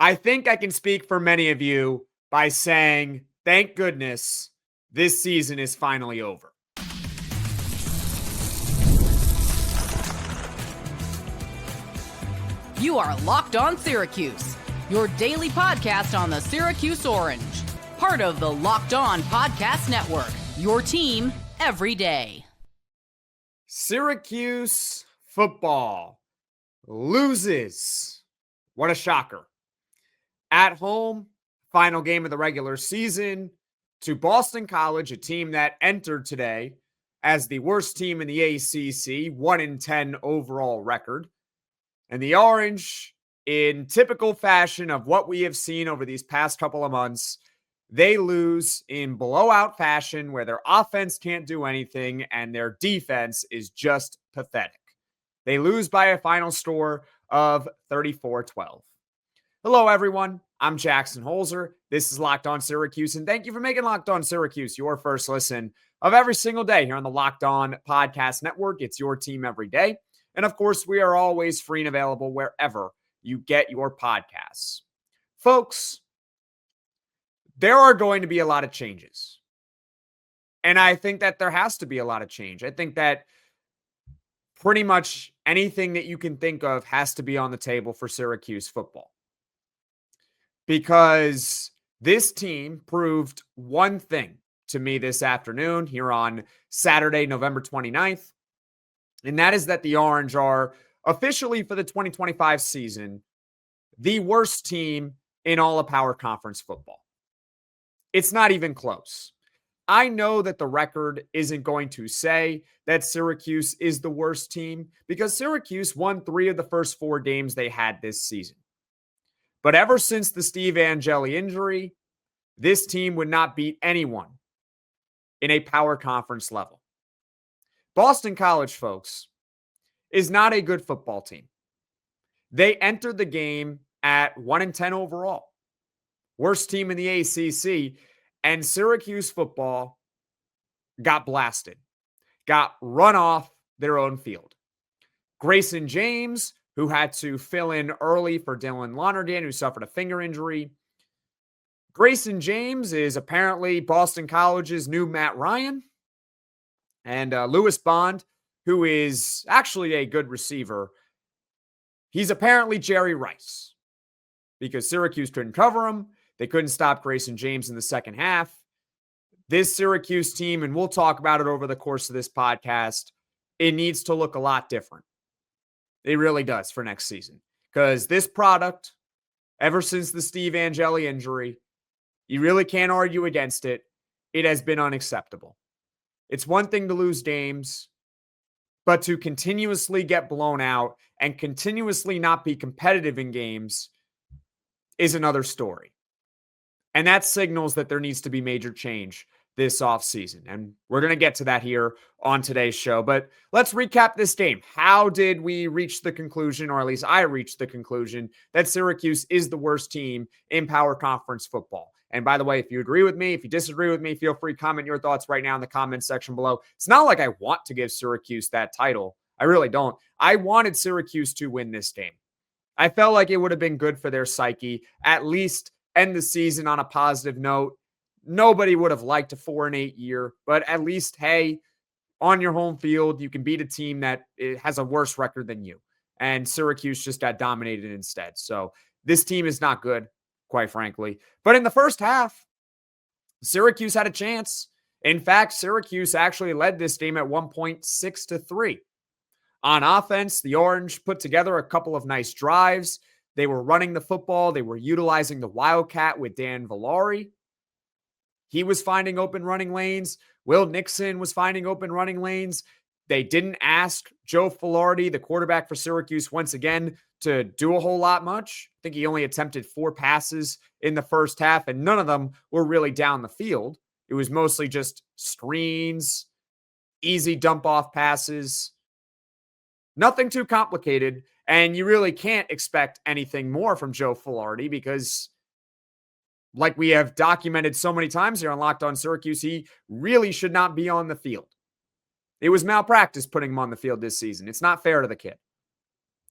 I think I can speak for many of you by saying, thank goodness this season is finally over. You are Locked On Syracuse, your daily podcast on the Syracuse Orange. Part of the Locked On Podcast Network, your team every day. Syracuse football loses. What a shocker. At home, final game of the regular season to Boston College, a team that entered today as the worst team in the ACC, 1-10 overall record. And the Orange, in typical fashion of what we have seen over these past couple of months, they lose in blowout fashion where their offense can't do anything and their defense is just pathetic. They lose by a final score of 34-12. Hello, everyone. I'm Jackson Holzer. This is Locked On Syracuse, and thank you for making Locked On Syracuse your first listen of every single day here on the Locked On Podcast Network. It's your team every day. And of course, we are always free and available wherever you get your podcasts. Folks, there are going to be a lot of changes. And I think that there has to be a lot of change. I think that pretty much anything that you can think of has to be on the table for Syracuse football. Because this team proved one thing to me this afternoon here on Saturday, November 29th. And that is that the Orange are officially for the 2025 season, the worst team in all of Power Conference football. It's not even close. I know that the record isn't going to say that Syracuse is the worst team because Syracuse won 3 of the first 4 games they had this season. But ever since the Steve Angeli injury, this team would not beat anyone in a Power Conference level. Boston College, folks, is not a good football team. They entered the game at 1-10 overall. Worst team in the ACC. And Syracuse football got blasted. Got run off their own field. Grayson James, who had to fill in early for Dylan Lonergan, who suffered a finger injury. Grayson James is apparently Boston College's new Matt Ryan. And Lewis Bond, who is actually a good receiver, he's apparently Jerry Rice because Syracuse couldn't cover him. They couldn't stop Grayson James in the second half. This Syracuse team, and we'll talk about it over the course of this podcast, it needs to look a lot different. It really does for next season because this product, ever since the Steve Angeli injury, you really can't argue against it. It has been unacceptable. It's one thing to lose games, but to continuously get blown out and continuously not be competitive in games is another story. And that signals that there needs to be major change this offseason. And we're going to get to that here on today's show. But let's recap this game. How did we reach the conclusion, or at least I reached the conclusion, that Syracuse is the worst team in Power Conference football? And by the way, if you agree with me, if you disagree with me, feel free to comment your thoughts right now in the comments section below. It's not like I want to give Syracuse that title. I really don't. I wanted Syracuse to win this game. I felt like it would have been good for their psyche, at least end the season on a positive note. Nobody would have liked a 4-8 year, but at least, hey, on your home field, you can beat a team that has a worse record than you. And Syracuse just got dominated instead. So this team is not good, quite frankly. But in the first half, Syracuse had a chance. In fact, Syracuse actually led this game at 1 point 6-3. On offense, the Orange put together a couple of nice drives. They were running the football. They were utilizing the Wildcat with Dan Villari. He was finding open running lanes. Will Nixon was finding open running lanes. They didn't ask Joe Filardi, the quarterback for Syracuse, once again, to do a whole lot much. I think he only attempted 4 passes in the first half, and none of them were really down the field. It was mostly just screens, easy dump-off passes. Nothing too complicated, and you really can't expect anything more from Joe Filardi because, like we have documented so many times here on Locked On Syracuse, he really should not be on the field. It was malpractice putting him on the field this season. It's not fair to the kid. It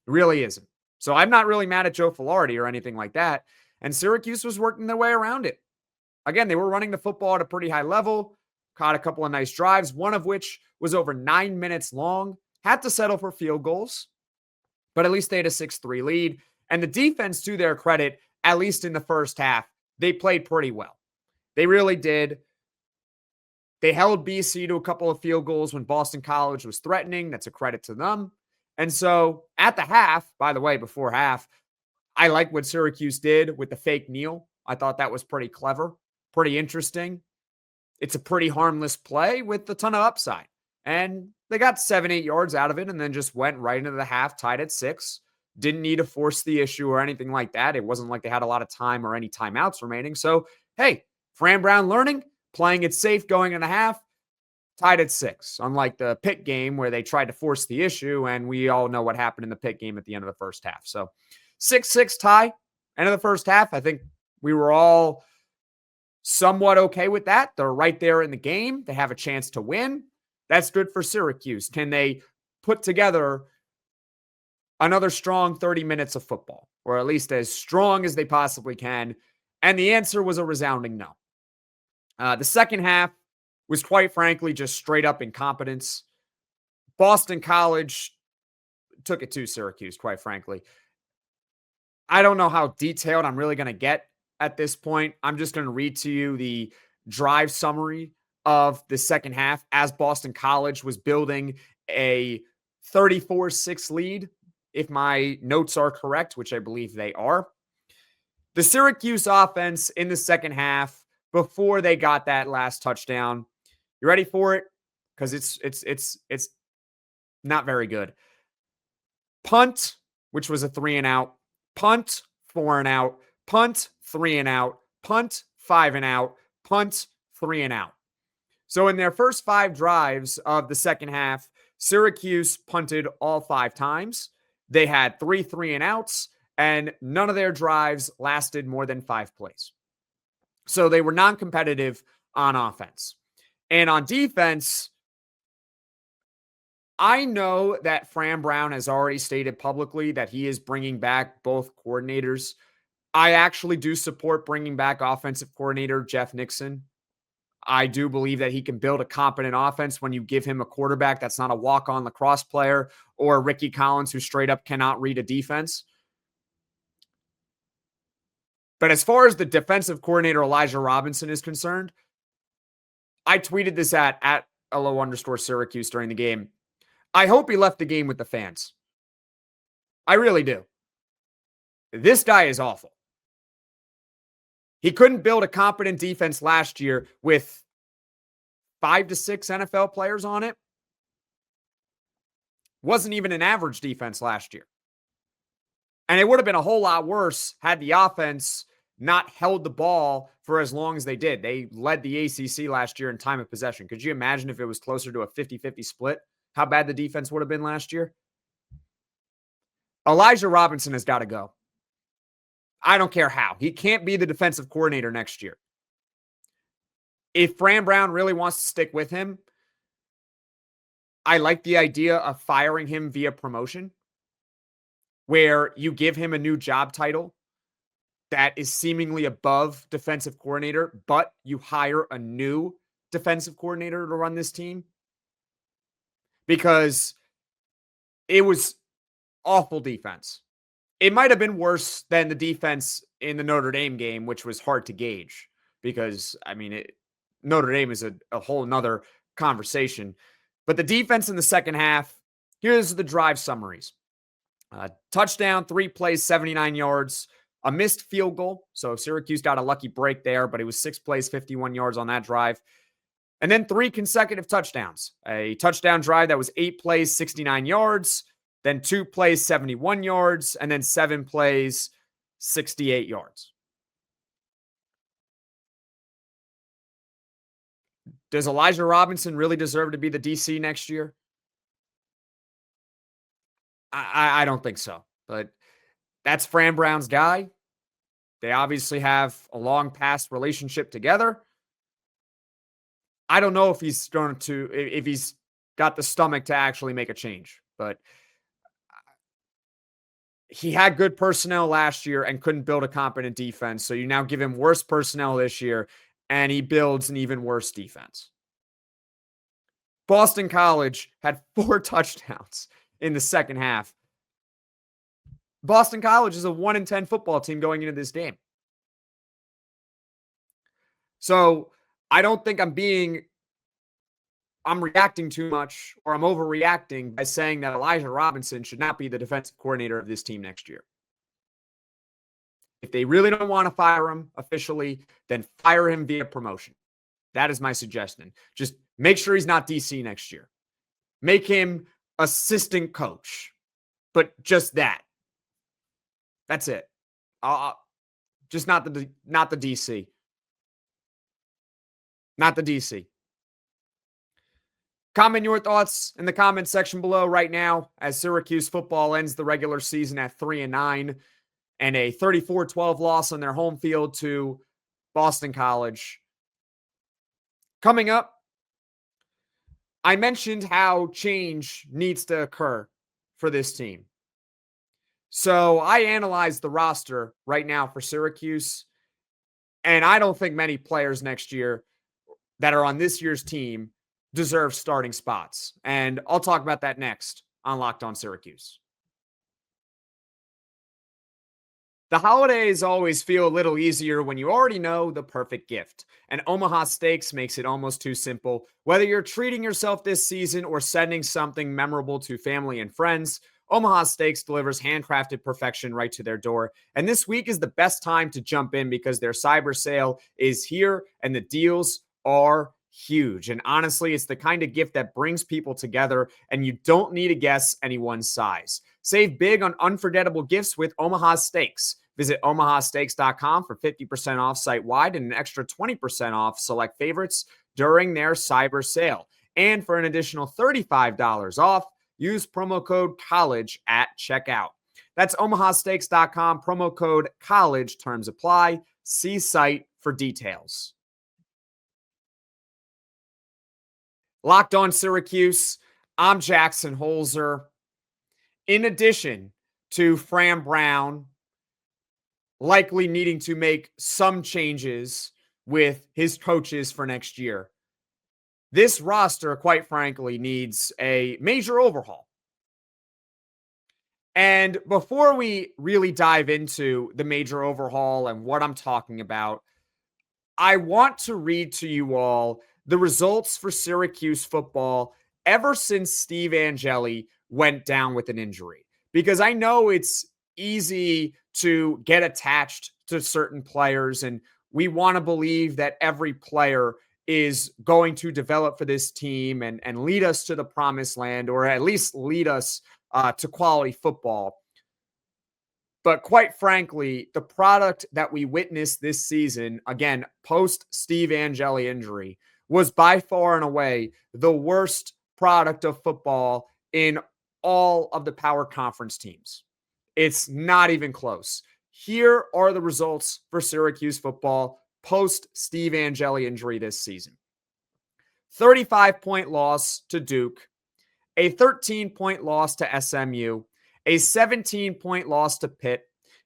really isn't. So I'm not really mad at Joe Villari or anything like that. And Syracuse was working their way around it. Again, they were running the football at a pretty high level, caught a couple of nice drives, one of which was over 9 minutes long, had to settle for field goals, but at least they had a 6-3 lead. And the defense, to their credit, at least in the first half, they played pretty well. They really did. They held BC to a couple of field goals when Boston College was threatening. That's a credit to them. And so at the half, by the way, before half, I like what Syracuse did with the fake kneel. I thought that was pretty clever, pretty interesting. It's a pretty harmless play with a ton of upside. And they got 7-8 yards out of it and then just went right into the half, tied at 6. Didn't need to force the issue or anything like that. It wasn't like they had a lot of time or any timeouts remaining. So, hey, Fran Brown learning, playing it safe going in a half, tied at 6. Unlike the Pitt game where they tried to force the issue, and we all know what happened in the Pitt game at the end of the first half. So 6-6 tie, end of the first half. I think we were all somewhat okay with that. They're right there in the game. They have a chance to win. That's good for Syracuse. Can they put together another strong 30 minutes of football, or at least as strong as they possibly can? And the answer was a resounding no. The second half was, quite frankly, just straight up incompetence. Boston College took it to Syracuse, quite frankly. I don't know how detailed I'm really going to get at this point. I'm just going to read to you the drive summary of the second half as Boston College was building a 34-6 lead, if my notes are correct, which I believe they are. The Syracuse offense in the second half, before they got that last touchdown, you ready for it? Because it's not very good. Punt, which was a 3-and-out. Punt, 4-and-out. Punt, 3-and-out. Punt, 5-and-out. Punt, 3-and-out. So in their first 5 drives of the second half, Syracuse punted all 5 times. They had 3 3-and-outs, and none of their drives lasted more than 5 plays. So they were non-competitive on offense. And on defense, I know that Fran Brown has already stated publicly that he is bringing back both coordinators. I actually do support bringing back offensive coordinator Jeff Nixon. I do believe that he can build a competent offense when you give him a quarterback that's not a walk-on lacrosse player or Ricky Collins who straight up cannot read a defense. But as far as the defensive coordinator Elijah Robinson is concerned, I tweeted this at @LO_Syracuse during the game. I hope he left the game with the fans. I really do. This guy is awful. He couldn't build a competent defense last year with 5 to 6 NFL players on it. Wasn't even an average defense last year. And it would have been a whole lot worse had the offense not held the ball for as long as they did. They led the ACC last year in time of possession. Could you imagine if it was closer to a 50-50 split, how bad the defense would have been last year? Elijah Robinson has got to go. I don't care how. He can't be the defensive coordinator next year. If Fran Brown really wants to stick with him, I like the idea of firing him via promotion, where you give him a new job title that is seemingly above defensive coordinator, but you hire a new defensive coordinator to run this team. Because it was awful defense. It might have been worse than the defense in the Notre Dame game, which was hard to gauge because, I mean, Notre Dame is a whole nother conversation. But the defense in the second half, here's the drive summaries. Touchdown, 3 plays, 79 yards, a missed field goal. So Syracuse got a lucky break there, but it was 6 plays, 51 yards on that drive. And then 3 consecutive touchdowns. A touchdown drive that was 8 plays, 69 yards, then 2 plays, 71 yards, and then 7 plays, 68 yards. Does Elijah Robinson really deserve to be the DC next year? I don't think so, but that's Fran Brown's guy. They obviously have a long past relationship together. I don't know if he's got the stomach to actually make a change, but he had good personnel last year and couldn't build a competent defense. So you now give him worse personnel this year, and he builds an even worse defense. Boston College had 4 touchdowns in the second half. Boston College is a 1-10 football team going into this game. So I don't think I'm reacting too much, or I'm overreacting by saying that Elijah Robinson should not be the defensive coordinator of this team next year. If they really don't want to fire him officially, then fire him via promotion. That is my suggestion. Just make sure he's not DC next year. Make him assistant coach, but just that. That's it. Just not the DC. Not the DC. Comment your thoughts in the comment section below right now as Syracuse football ends the regular season at 3-9 and a 34-12 loss on their home field to Boston College. Coming up, I mentioned how change needs to occur for this team. So I analyzed the roster right now for Syracuse, and I don't think many players next year that are on this year's team deserve starting spots. And I'll talk about that next on Locked On Syracuse. The holidays always feel a little easier when you already know the perfect gift. And Omaha Steaks makes it almost too simple. Whether you're treating yourself this season or sending something memorable to family and friends, Omaha Steaks delivers handcrafted perfection right to their door. And this week is the best time to jump in because their cyber sale is here and the deals are huge. And honestly, it's the kind of gift that brings people together, and you don't need to guess anyone's size. Save big on unforgettable gifts with Omaha Steaks. Visit omahasteaks.com for 50% off site-wide and an extra 20% off select favorites during their cyber sale. And for an additional $35 off, use promo code COLLEGE at checkout. That's omahasteaks.com, promo code COLLEGE, terms apply. See site for details. Locked On Syracuse, I'm Jackson Holzer. In addition to Fran Brown likely needing to make some changes with his coaches for next year, this roster, quite frankly, needs a major overhaul. And before we really dive into the major overhaul and what I'm talking about, I want to read to you all the results for Syracuse football ever since Steve Angeli went down with an injury. Because I know it's easy to get attached to certain players, and we want to believe that every player is going to develop for this team and lead us to the promised land, or at least lead us to quality football. But quite frankly, the product that we witnessed this season, again, post Steve Angeli injury, was by far and away the worst product of football in all of the power conference teams. It's not even close. Here are the results for Syracuse football post Steve Angeli injury this season. 35-point loss to Duke, a 13-point loss to SMU, a 17-point loss to Pitt,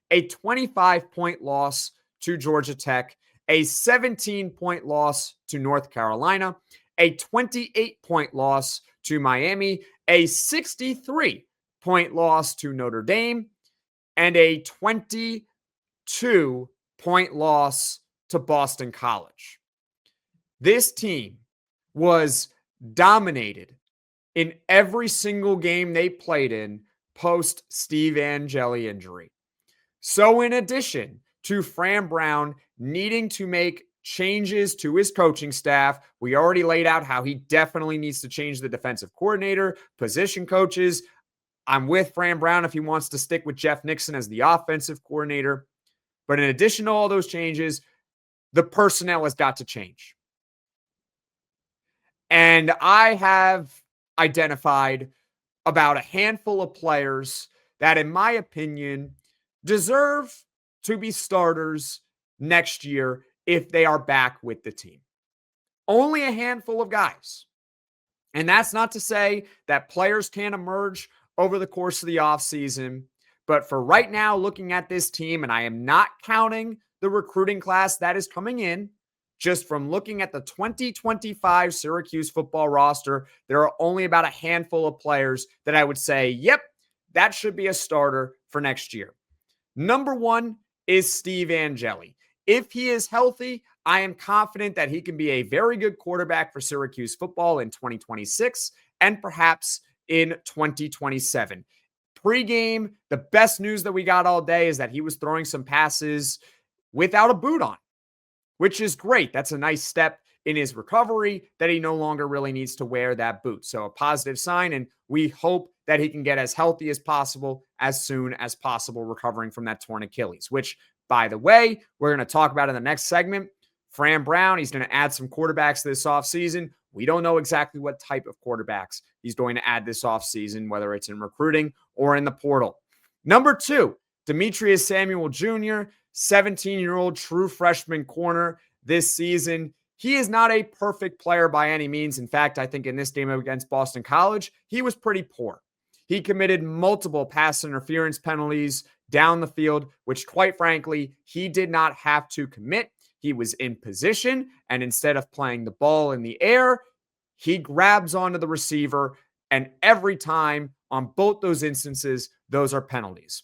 a 25-point loss to Georgia Tech, a 17-point loss to North Carolina, a 28-point loss to Miami, a 63-point loss to Notre Dame, and a 22-point loss to Boston College. This team was dominated in every single game they played in post Steve Angeli injury. So in addition to Fran Brown needing to make changes to his coaching staff, we already laid out how he definitely needs to change the defensive coordinator, position coaches. I'm with Fran Brown if he wants to stick with Jeff Nixon as the offensive coordinator. But in addition to all those changes, the personnel has got to change. And I have identified about a handful of players that, in my opinion, deserve to be starters next year if they are back with the team. Only a handful of guys. And that's not to say that players can't emerge over the course of the offseason, But for right now, looking at this team, and I am not counting the recruiting class that is coming in, just from looking at the 2025 Syracuse football roster, there are only about a handful of players that I would say, yep, that should be a starter for next year. Number one is Steve Angeli. If he is healthy, I am confident that he can be a very good quarterback for Syracuse football in 2026 and perhaps in 2027. Pre-game, the best news that we got all day is that he was throwing some passes without a boot on, which is great. That's a nice step in his recovery that he no longer really needs to wear that boot. So a positive sign, and we hope that he can get as healthy as possible as soon as possible, recovering from that torn Achilles, which, by the way, we're going to talk about in the next segment. Fran Brown, he's going to add some quarterbacks this offseason. We don't know exactly what type of quarterbacks he's going to add this offseason, whether it's in recruiting or in the portal. Number two, Demetrius Samuel Jr., 17-year-old true freshman corner this season. He is not a perfect player by any means. In fact, I think in this game against Boston College, he was pretty poor. He committed multiple pass interference penalties down the field, which quite frankly, he did not have to commit. He was in position, and instead of playing the ball in the air, he grabs onto the receiver, and every time on both those instances, those are penalties.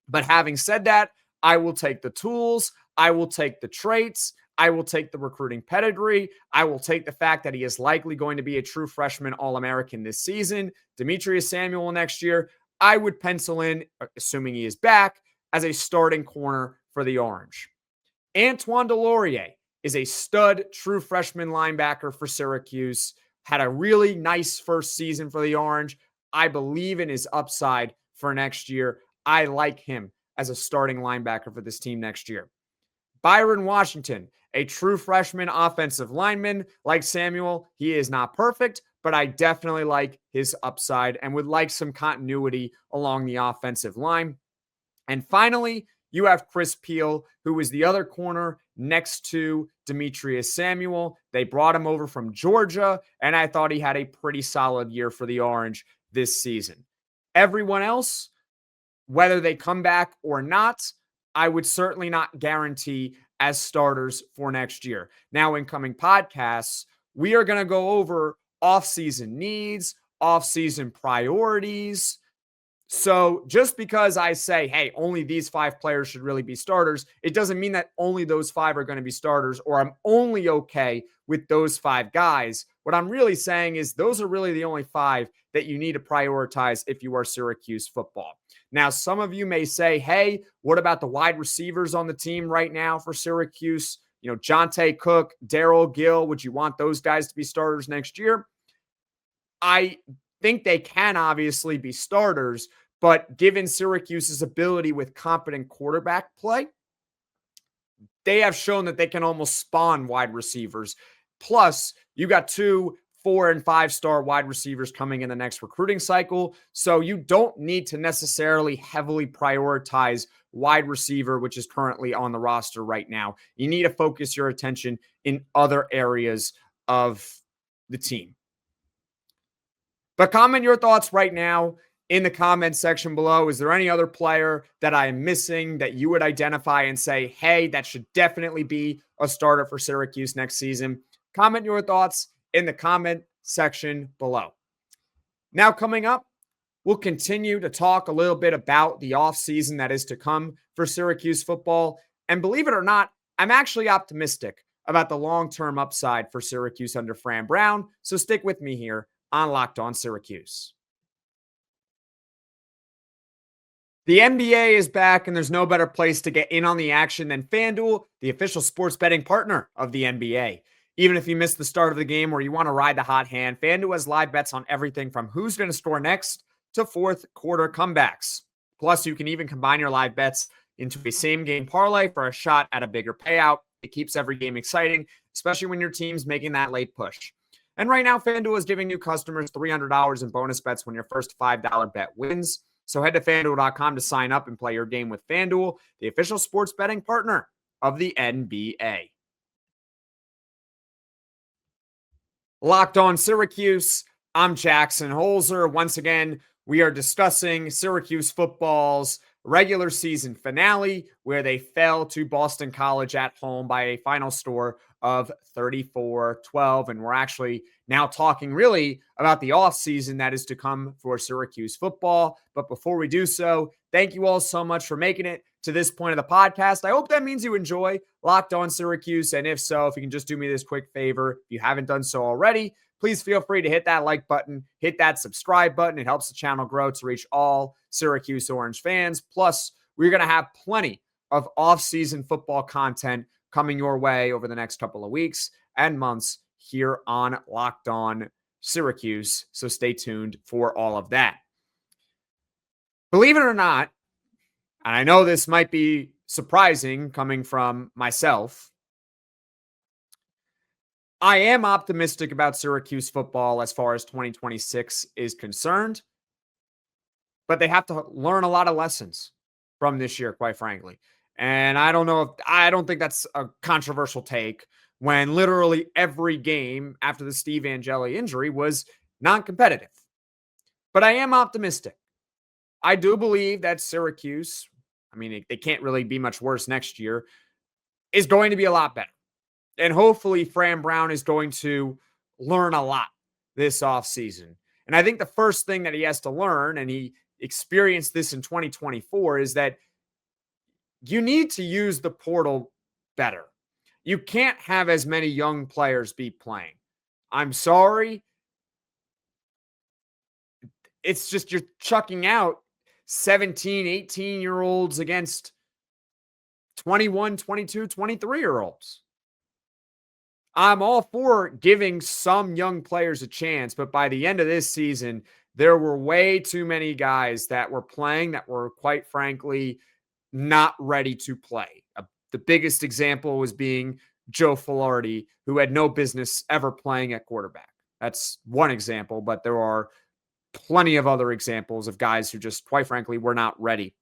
But having said that, I will take the tools, I will take the traits, I will take the recruiting pedigree, I will take the fact that he is likely going to be a true freshman All-American this season. Demetrius Samuel next year, I would pencil in, assuming he is back, as a starting corner for the Orange. Antoine Delorier is a stud true freshman linebacker for Syracuse, had a really nice first season for the Orange. I believe in his upside for next year. I like him as a starting linebacker for this team next year. Byron Washington, a true freshman offensive lineman like Samuel. He is not perfect, but I definitely like his upside and would like some continuity along the offensive line. And finally, you have Chris Peel, who was the other corner next to Demetrius Samuel. They brought him over from Georgia, and I thought he had a pretty solid year for the Orange this season. Everyone else, whether they come back or not, I would certainly not guarantee as starters for next year. Now, in coming podcasts, we are going to go over offseason needs, offseason priorities. So just because I say, hey, only these 5 players should really be starters, it doesn't mean that only those 5 are going to be starters, or I'm only okay with those 5 guys. What I'm really saying is those are really the only 5 that you need to prioritize if you are Syracuse football. Now, some of you may say, hey, what about the wide receivers on the team right now for Syracuse? You know, Jonte Cook, Darrell Gill, would you want those guys to be starters next year? I think they can obviously be starters, but given Syracuse's ability with competent quarterback play, they have shown that they can almost spawn wide receivers. Plus, you got 2 4- and 5-star wide receivers coming in the next recruiting cycle. So you don't need to necessarily heavily prioritize wide receiver, which is currently on the roster right now. You need to focus your attention in other areas of the team. But comment your thoughts right now in the comment section below. Is there any other player that I am missing that you would identify and say, hey, that should definitely be a starter for Syracuse next season? Comment your thoughts in the comment section below. Now, coming up, we'll continue to talk a little bit about the offseason that is to come for Syracuse football. And believe it or not, I'm actually optimistic about the long-term upside for Syracuse under Fran Brown. So stick with me here on Locked On Syracuse. The NBA is back, and there's no better place to get in on the action than FanDuel, the official sports betting partner of the NBA. Even if you missed the start of the game or you want to ride the hot hand, FanDuel has live bets on everything from who's going to score next to fourth quarter comebacks. Plus, you can even combine your live bets into a same-game parlay for a shot at a bigger payout. It keeps every game exciting, especially when your team's making that late push. And right now, FanDuel is giving new customers $300 in bonus bets when your first $5 bet wins. So head to FanDuel.com to sign up and play your game with FanDuel, the official sports betting partner of the NBA. Locked On Syracuse, I'm Jackson Holzer. Once again, we are discussing Syracuse football's regular season finale where they fell to Boston College at home by a final score of 34-12. And we're actually now talking really about the offseason that is to come for Syracuse football. But before we do so, thank you all so much for making it to this point of the podcast. I hope that means you enjoy Locked On Syracuse. And if so, if you can just do me this quick favor, if you haven't done so already, please feel free to hit that like button, hit that subscribe button. It helps the channel grow to reach all Syracuse Orange fans. Plus, we're going to have plenty of off-season football content coming your way over the next couple of weeks and months here on Locked On Syracuse. So stay tuned for all of that. Believe it or not, and I know this might be surprising coming from myself, I am optimistic about Syracuse football as far as 2026 is concerned, but they have to learn a lot of lessons from this year, quite frankly. And I don't think that's a controversial take when literally every game after the Steve Angeli injury was non-competitive. But I am optimistic. I do believe that Syracuse, they can't really be much worse next year, is going to be a lot better. And hopefully Fran Brown is going to learn a lot this offseason. And I think the first thing that he has to learn, and he experienced this in 2024, is that you need to use the portal better. You can't have as many young players be playing. I'm sorry. It's just you're chucking out 17, 18-year-olds against 21, 22, 23-year-olds. I'm all for giving some young players a chance, but by the end of this season, there were way too many guys that were playing that were, quite frankly, not ready to play. The biggest example was being Joe Villari, who had no business ever playing at quarterback. That's one example, but there are plenty of other examples of guys who just, quite frankly, were not ready.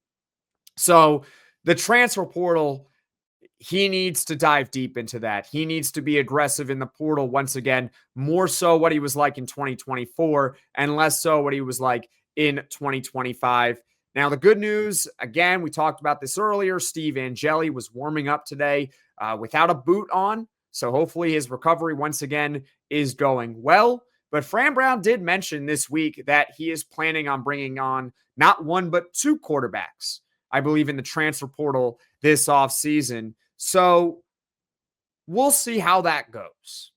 So the transfer portal, he needs to dive deep into that. He needs to be aggressive in the portal once again, more so what he was like in 2024 and less so what he was like in 2025. Now, the good news, again, we talked about this earlier. Steve Angeli was warming up today without a boot on. So hopefully his recovery once again is going well. But Fran Brown did mention this week that he is planning on bringing on not one, but two quarterbacks, I believe, in the transfer portal this offseason. So we'll see how that goes.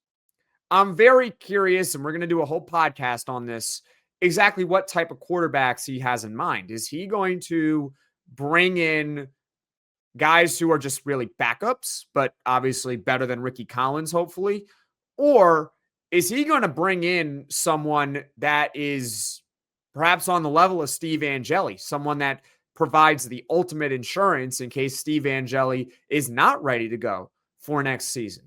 I'm very curious, and we're going to do a whole podcast on this, exactly what type of quarterbacks he has in mind. Is he going to bring in guys who are just really backups, but obviously better than Ricky Collins, hopefully? Or is he going to bring in someone that is perhaps on the level of Steve Angeli, someone that provides the ultimate insurance in case Steve Angeli is not ready to go for next season?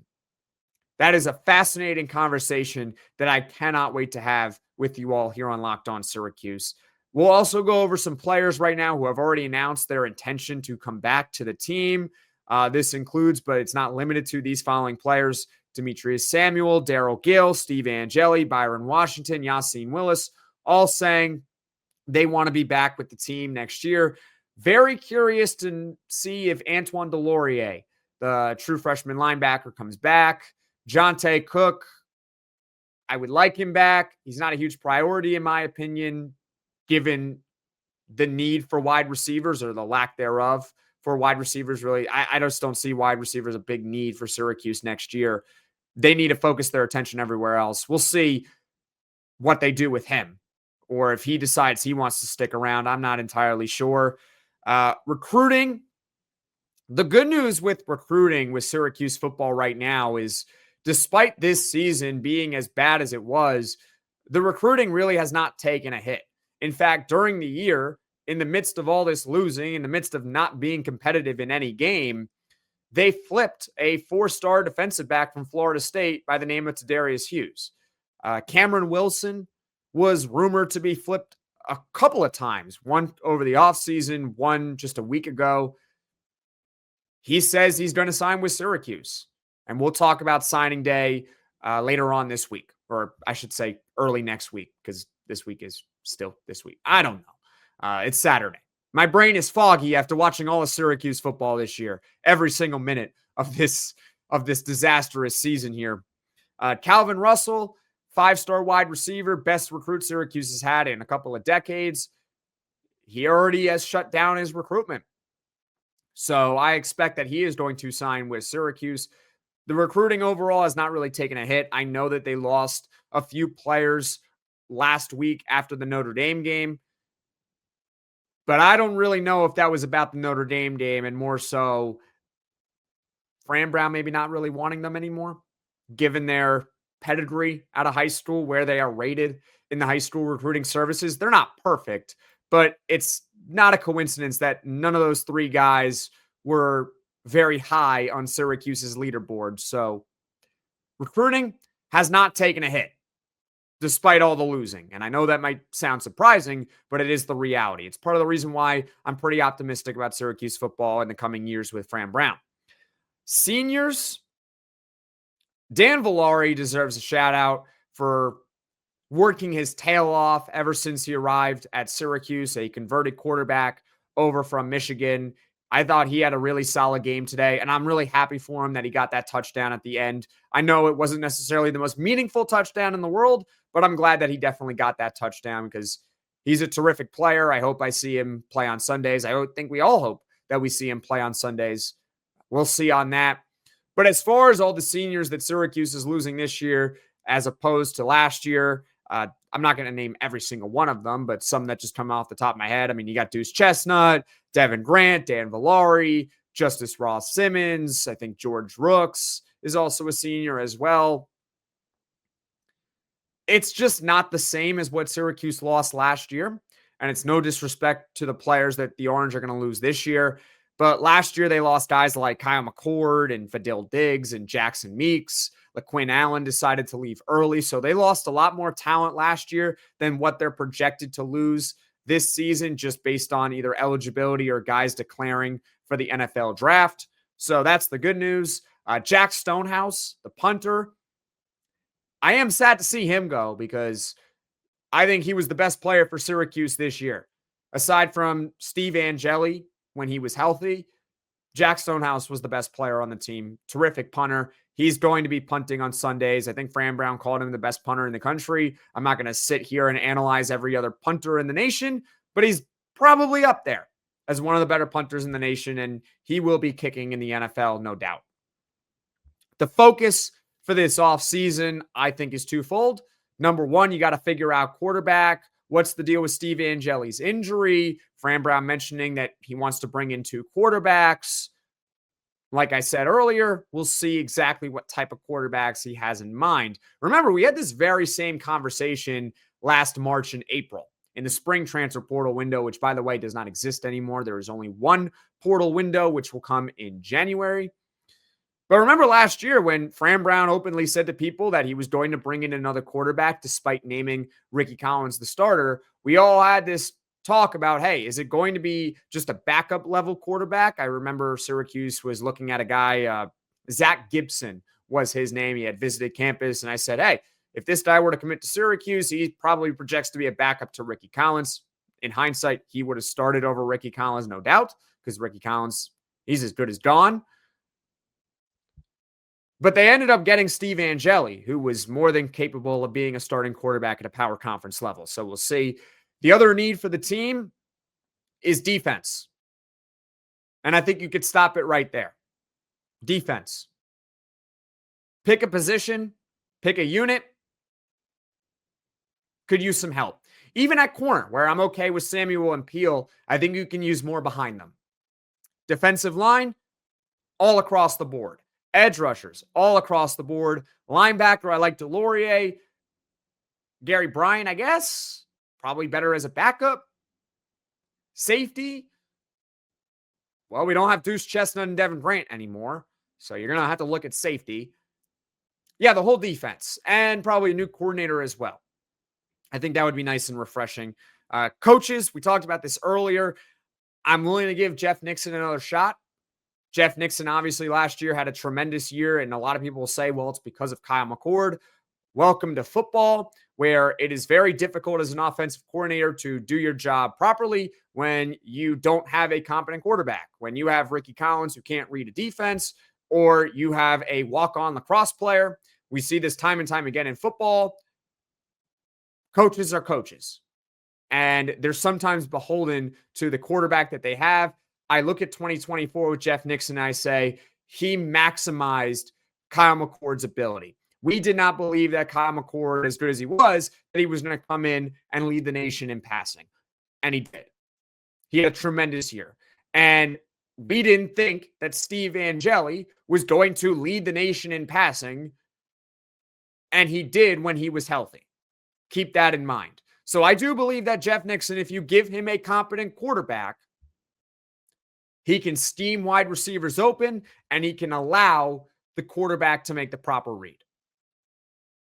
That is a fascinating conversation that I cannot wait to have with you all here on Locked On Syracuse. We'll also go over some players right now who have already announced their intention to come back to the team. This includes, but it's not limited to, these following players: Demetrius Samuel, Daryl Gill, Steve Angeli, Byron Washington, Yassine Willis, all saying they want to be back with the team next year. Very curious to see if Antoine Delorier, the true freshman linebacker, comes back. Jonte Cook, I would like him back. He's not a huge priority, in my opinion, given the need for wide receivers, or the lack thereof for wide receivers. Really, I just don't see wide receivers a big need for Syracuse next year. They need to focus their attention everywhere else. We'll see what they do with him, or if he decides he wants to stick around. I'm not entirely sure. Recruiting. The good news with recruiting with Syracuse football right now is, despite this season being as bad as it was, the recruiting really has not taken a hit. In fact, during the year, in the midst of all this losing, in the midst of not being competitive in any game, they flipped a 4-star defensive back from Florida State by the name of Tadarius Hughes. Cameron Wilson was rumored to be flipped a couple of times, one over the offseason, one just a week ago. He says he's going to sign with Syracuse. And we'll talk about signing day later on this week, or I should say early next week, because this week is still this week. I don't know. It's Saturday. My brain is foggy after watching all of Syracuse football this year, every single minute of this disastrous season here. Calvin Russell, 5-star wide receiver, best recruit Syracuse has had in a couple of decades. He already has shut down his recruitment. So I expect that he is going to sign with Syracuse. The recruiting overall has not really taken a hit. I know that they lost a few players last week after the Notre Dame game, but I don't really know if that was about the Notre Dame game and more so Fran Brown maybe not really wanting them anymore, given their pedigree out of high school, where they are rated in the high school recruiting services. They're not perfect, but it's not a coincidence that none of those three guys were very high on Syracuse's leaderboard. So recruiting has not taken a hit despite all the losing. And I know that might sound surprising, but it is the reality. It's part of the reason why I'm pretty optimistic about Syracuse football in the coming years with Fran Brown. Seniors, Dan Villari deserves a shout out for working his tail off ever since he arrived at Syracuse, a converted quarterback over from Michigan. I thought he had a really solid game today, and I'm really happy for him that he got that touchdown at the end. I know it wasn't necessarily the most meaningful touchdown in the world, but I'm glad that he definitely got that touchdown because he's a terrific player. I hope I see him play on Sundays. I think we all hope that we see him play on Sundays. We'll see on that. But as far as all the seniors that Syracuse is losing this year, as opposed to last year, I'm not going to name every single one of them, but some that just come off the top of my head. I mean, you got Deuce Chestnut, Devin Grant, Dan Villari, Justice Ross Simmons. I think George Rooks is also a senior as well. It's just not the same as what Syracuse lost last year. And it's no disrespect to the players that the Orange are going to lose this year. But last year, they lost guys like Kyle McCord and Fadil Diggs and Jackson Meeks. LaQuinn Allen decided to leave early. So they lost a lot more talent last year than what they're projected to lose this season, just based on either eligibility or guys declaring for the NFL draft. So that's the good news. Jack Stonehouse, the punter, I am sad to see him go because I think he was the best player for Syracuse this year. Aside from Steve Angeli, when he was healthy, Jack Stonehouse was the best player on the team. Terrific punter. He's going to be punting on Sundays. I think Fran Brown called him the best punter in the country. I'm not going to sit here and analyze every other punter in the nation, but he's probably up there as one of the better punters in the nation, and he will be kicking in the NFL, no doubt. The focus for this offseason, I think, is twofold. Number one, you got to figure out quarterback. What's the deal with Steve Angeli's injury? Fran Brown mentioning that he wants to bring in two quarterbacks. Like I said earlier, we'll see exactly what type of quarterbacks he has in mind. Remember, we had this very same conversation last March and April in the spring transfer portal window, which, by the way, does not exist anymore. There is only one portal window, which will come in January. But remember last year when Fran Brown openly said to people that he was going to bring in another quarterback despite naming Ricky Collins the starter, we all had this talk about, hey, is it going to be just a backup level quarterback? I remember Syracuse was looking at a guy, Zach Gibson was his name. He had visited campus. And I said, hey, if this guy were to commit to Syracuse, he probably projects to be a backup to Ricky Collins. In hindsight, he would have started over Ricky Collins, no doubt, because Ricky Collins, he's as good as gone. But they ended up getting Steve Angeli, who was more than capable of being a starting quarterback at a power conference level. So we'll see. The other need for the team is defense. And I think you could stop it right there. Defense. Pick a position, pick a unit. Could use some help. Even at corner, where I'm okay with Samuel and Peel, I think you can use more behind them. Defensive line, all across the board. Edge rushers, all across the board. Linebacker, I like DeLaurier. Gary Bryant, I guess. Probably better as a backup. Safety. Well, we don't have Deuce Chestnut and Devin Grant anymore. So you're going to have to look at safety. Yeah, the whole defense. And probably a new coordinator as well. I think that would be nice and refreshing. Coaches, we talked about this earlier. I'm willing to give Jeff Nixon another shot. Jeff Nixon, obviously, last year had a tremendous year, and a lot of people will say, well, it's because of Kyle McCord. Welcome to football. where it is very difficult as an offensive coordinator to do your job properly when you don't have a competent quarterback, when you have Ricky Collins who can't read a defense, or you have a walk-on lacrosse player. We see this time and time again in football. Coaches are coaches, and they're sometimes beholden to the quarterback that they have. I look at 2024 with Jeff Nixon and I say he maximized Kyle McCord's ability. We did not believe that Kyle McCord, as good as he was, that he was going to come in and lead the nation in passing. And he did. He had a tremendous year. And we didn't think that Steve Angeli was going to lead the nation in passing. And he did when he was healthy. Keep that in mind. So I do believe that Jeff Nixon, if you give him a competent quarterback, he can scheme wide receivers open and he can allow the quarterback to make the proper read.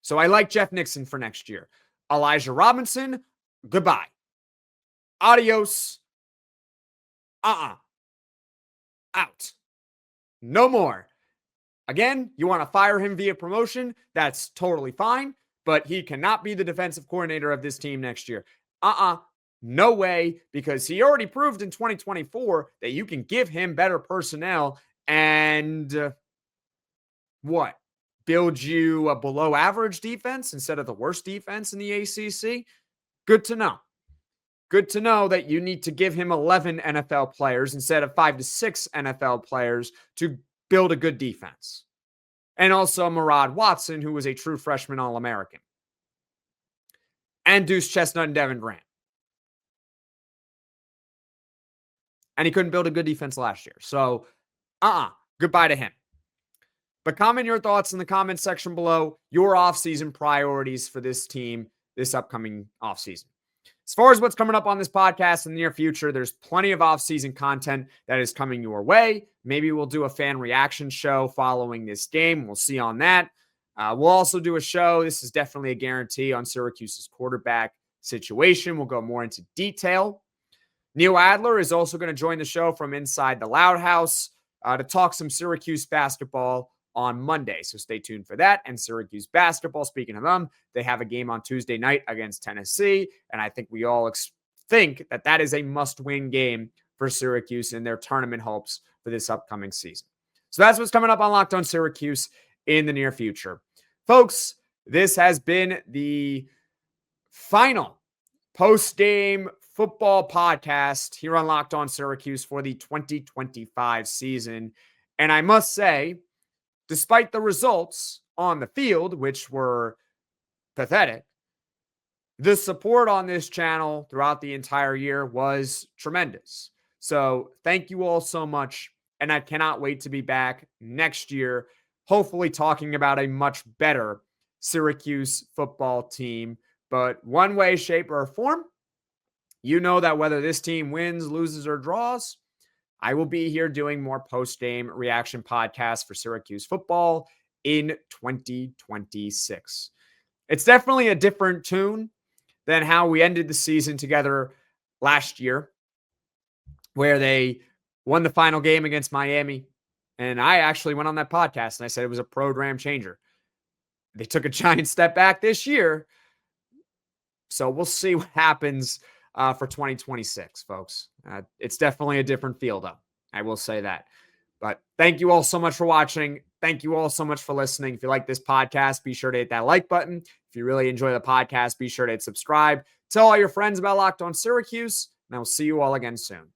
So I like Jeff Nixon for next year. Elijah Robinson, goodbye. Adios. Out. No more. Again, you want to fire him via promotion, that's totally fine, but he cannot be the defensive coordinator of this team next year. No way, because he already proved in 2024 that you can give him better personnel and build you a below average defense instead of the worst defense in the ACC? Good to know. Good to know that you need to give him 11 NFL players instead of 5 to 6 NFL players to build a good defense. And also Murad Watson, who was a true freshman All-American. And Deuce Chestnut and Devin Grant. And he couldn't build a good defense last year. So, goodbye to him. But comment your thoughts in the comment section below, your offseason priorities for this team this upcoming offseason. As far as what's coming up on this podcast in the near future, there's plenty of offseason content that is coming your way. Maybe we'll do a fan reaction show following this game. We'll see on that. We'll also do a show. This is definitely a guarantee on Syracuse's quarterback situation. We'll go more into detail. Neil Adler is also going to join the show from inside the Loud House to talk some Syracuse basketball on Monday. So stay tuned for that. And Syracuse basketball, speaking of them, they have a game on Tuesday night against Tennessee. And I think we all think that that is a must-win game for Syracuse in their tournament hopes for this upcoming season. So that's what's coming up on Locked On Syracuse in the near future. Folks, this has been the final post-game football podcast here on Locked On Syracuse for the 2025 season. And I must say, despite the results on the field, which were pathetic, the support on this channel throughout the entire year was tremendous. So thank you all so much. And I cannot wait to be back next year, hopefully talking about a much better Syracuse football team. But one way, shape, or form, you know that whether this team wins, loses, or draws, I will be here doing more post-game reaction podcasts for Syracuse football in 2026. It's definitely a different tune than how we ended the season together last year, where they won the final game against Miami. And I actually went on that podcast and I said it was a program changer. They took a giant step back this year. So we'll see what happens for 2026, folks. It's definitely a different feel, though. I will say that. But thank you all so much for watching. Thank you all so much for listening. If you like this podcast, be sure to hit that like button. If you really enjoy the podcast, be sure to hit subscribe. Tell all your friends about Locked On Syracuse, and I will see you all again soon.